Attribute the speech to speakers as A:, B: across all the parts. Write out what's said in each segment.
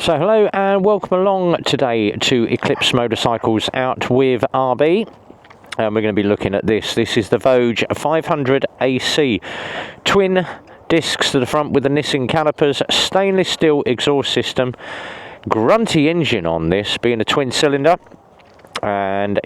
A: So hello and welcome along today to Eclipse Motorcycles out with RB. And we're going to be looking at this. This is the Voge 500 AC. Twin discs to the front with the Nissan calipers, stainless steel exhaust system, grunty engine on this, being a twin cylinder. And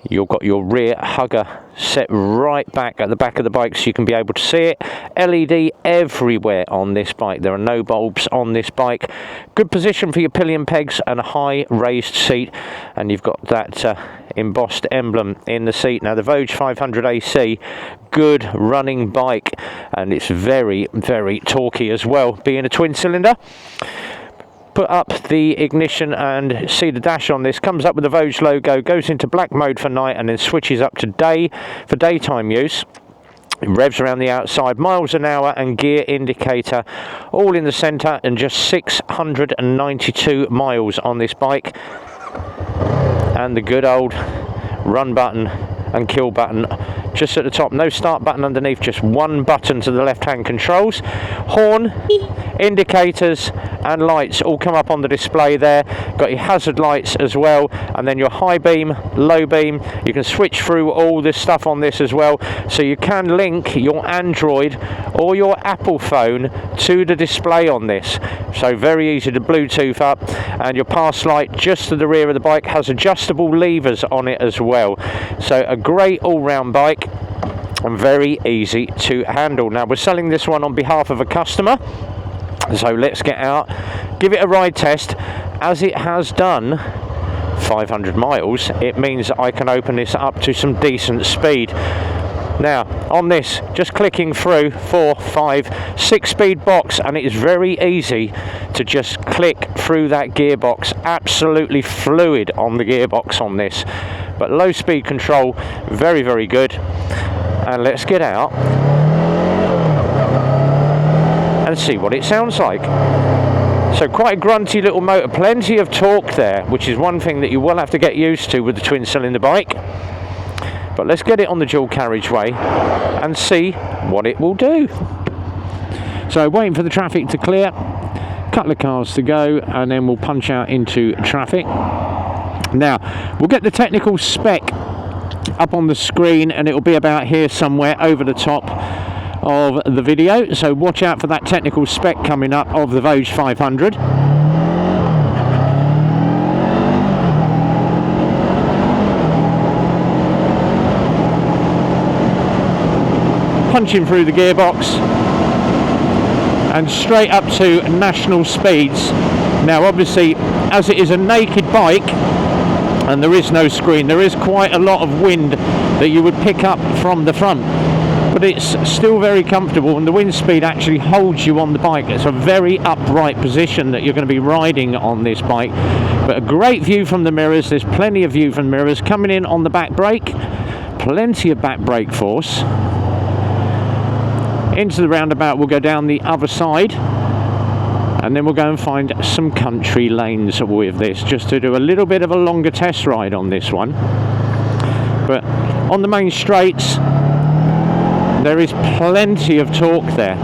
A: you've got your rear hugger set right back at the back of the bike so you can be able to see it. LED everywhere on this bike. There are no bulbs on this bike. Good position for your pillion pegs and a high raised seat. And you've got that embossed emblem in the seat. Now the Voge 500 AC, good running bike. And it's very, very torquey as well, being a twin cylinder. Put up the ignition and see the dash on this. Comes up with the Voge logo, goes into black mode for night and then switches up to day for daytime use. It revs around the outside, miles an hour and gear indicator all in the centre, and just 692 miles on this bike. And the good old run button and kill button just at the top. No start button underneath, just one button to the left hand controls. Horn, indicators and lights all come up on the display there. Got your hazard lights as well, and then your high beam, low beam. You can switch through all this stuff on this as well, so you can link your Android or your Apple phone to the display on this. So very easy to Bluetooth up. And your pass light just to the rear of the bike has adjustable levers on it as well. So a great all-round bike and very easy to handle. Now we're selling this one on behalf of a customer, so let's get out, give it a ride test. As it has done 500 miles, it means I can open this up to some decent speed. Now on this, just clicking through 4, 5, 6 speed box, and it is very easy to just click through that gearbox. Absolutely fluid on the gearbox on this, but low speed control, very, very good. And let's get out and see what it sounds like. So quite a grunty little motor, plenty of torque there, which is one thing that you will have to get used to with the twin cylinder bike. But let's get it on the dual carriageway and see what it will do. So waiting for the traffic to clear, couple of cars to go, and then we'll punch out into traffic. Now we'll get the technical spec up on the screen, and it will be about here somewhere over the top of the video, so watch out for that technical spec coming up of the Voge 500. Punching through the gearbox and straight up to national speeds. Now obviously, as it is a naked bike and there is no screen, there is quite a lot of wind that you would pick up from the front, but it's still very comfortable, and the wind speed actually holds you on the bike. It's a very upright position that you're going to be riding on this bike, but a great view from the mirrors. There's plenty of view from mirrors. Coming in on the back brake, plenty of back brake force. Into the roundabout, we'll go down the other side, and then we'll go and find some country lanes with this, just to do a little bit of a longer test ride on this one. But on the main straights, there is plenty of torque there.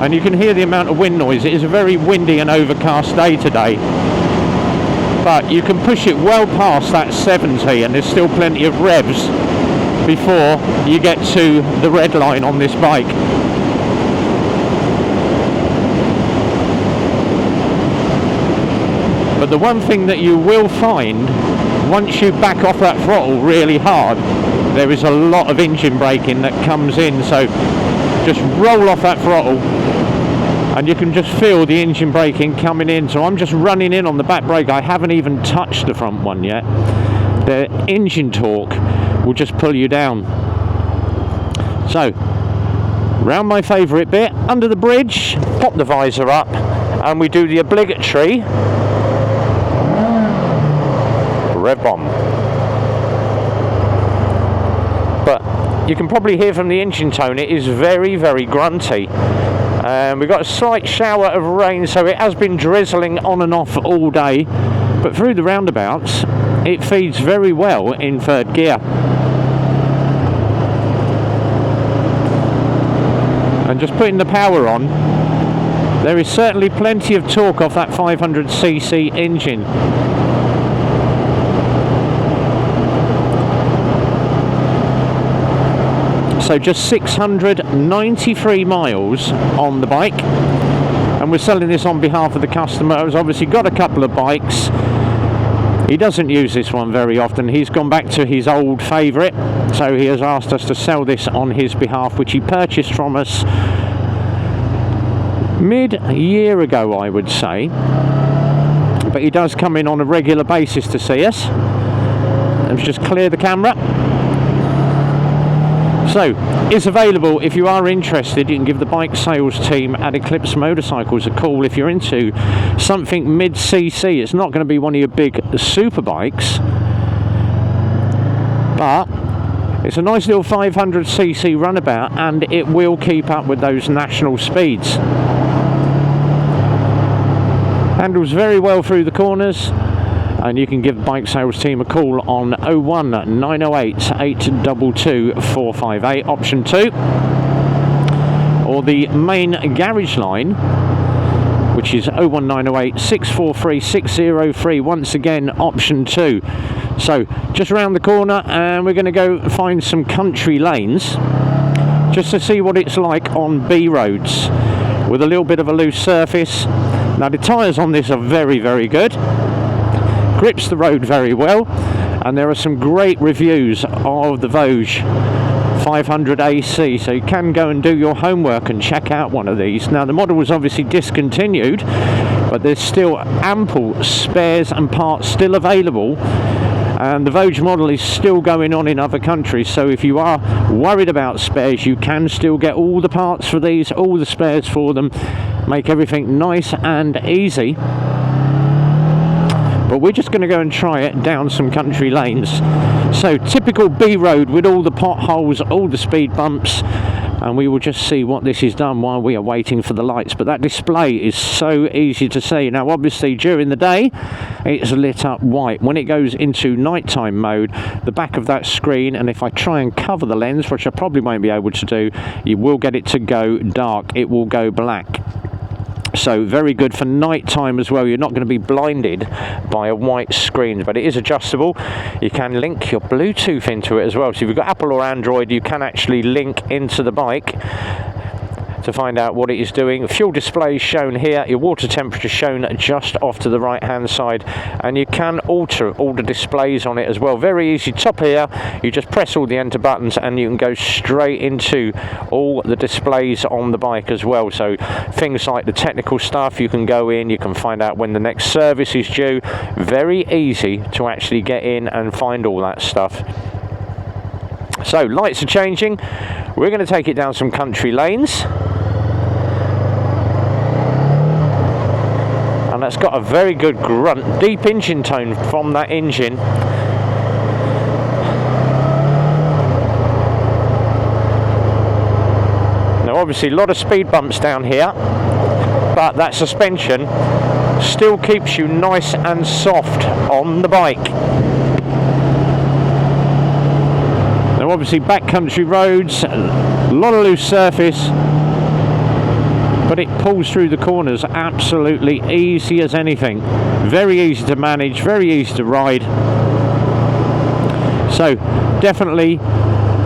A: And you can hear the amount of wind noise. It is a very windy and overcast day today, but you can push it well past that 70, and there's still plenty of revs before you get to the red line on this bike. But the one thing that you will find, once you back off that throttle really hard, there is a lot of engine braking that comes in. So just roll off that throttle and you can just feel the engine braking coming in. So I'm just running in on the back brake. I haven't even touched the front one yet. The engine torque will just pull you down. So round my favourite bit, under the bridge, pop the visor up, and we do the obligatory rev bomb. But you can probably hear from the engine tone, it is very, very grunty. We've got a slight shower of rain, so it has been drizzling on and off all day, but through the roundabouts it feeds very well in third gear. and just putting the power on, there is certainly plenty of torque off that 500cc engine. So just 693 miles on the bike, and we're selling this on behalf of the customer who's obviously got a couple of bikes. He doesn't use this one very often. He's gone back to his old favourite, so he has asked us to sell this on his behalf, which he purchased from us mid-year ago, I would say. But he does come in on a regular basis to see us. Let's just clear the camera. So, it's available. If you are interested, you can give the bike sales team at Eclipse Motorcycles a call if you're into something mid-cc. It's not going to be one of your big super bikes, but it's a nice little 500cc runabout, and it will keep up with those national speeds. Handles very well through the corners. And you can give the bike sales team a call on 01908 822 458 option 2, or the main garage line, which is 01908 643 603, once again option 2. So just around the corner, and we're going to go find some country lanes just to see what it's like on B roads with a little bit of a loose surface. Now the tyres on this are very, very good. Grips the road very well, and there are some great reviews of the Voge 500 AC, so you can go and do your homework and check out one of these. Now the model was obviously discontinued, but there's still ample spares and parts still available, and the Voge model is still going on in other countries, so if you are worried about spares, you can still get all the parts for these, all the spares for them, make everything nice and easy. But we're just going to go and try it down some country lanes. So typical B road with all the potholes, all the speed bumps, and we will just see what this is done while we are waiting for the lights. But that display is so easy to see. Now obviously during the day it's lit up white. When it goes into nighttime mode, the back of that screen, and if I try and cover the lens, which I probably won't be able to do, you will get it to go dark. It will go black. So very good for night time as well. You're not going to be blinded by a white screen, but it is adjustable. You can link your Bluetooth into it as well. So if you've got Apple or Android, you can actually link into the bike to find out what it is doing. Fuel display is shown here, your water temperature shown just off to the right hand side, and you can alter all the displays on it as well. Very easy. Top here, you just press all the enter buttons and you can go straight into all the displays on the bike as well. So things like the technical stuff, you can go in, you can find out when the next service is due. Very easy to actually get in and find all that stuff. So lights are changing. We're going to take it down some country lanes, and that's got a very good grunt, deep engine tone from that engine. Now obviously a lot of speed bumps down here, but that suspension still keeps you nice and soft on the bike. Now obviously backcountry roads, a lot of loose surface, but it pulls through the corners absolutely easy as anything. Very easy to manage, very easy to ride. So definitely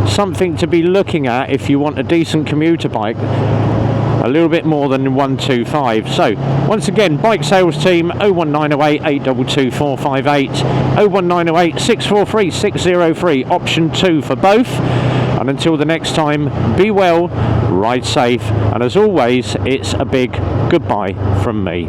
A: something to be looking at if you want a decent commuter bike, a little bit more than 125. So once again, bike sales team 01908 822 458, 01908 643 603, option 2 for both. And until the next time, be well, ride safe, and as always, it's a big goodbye from me.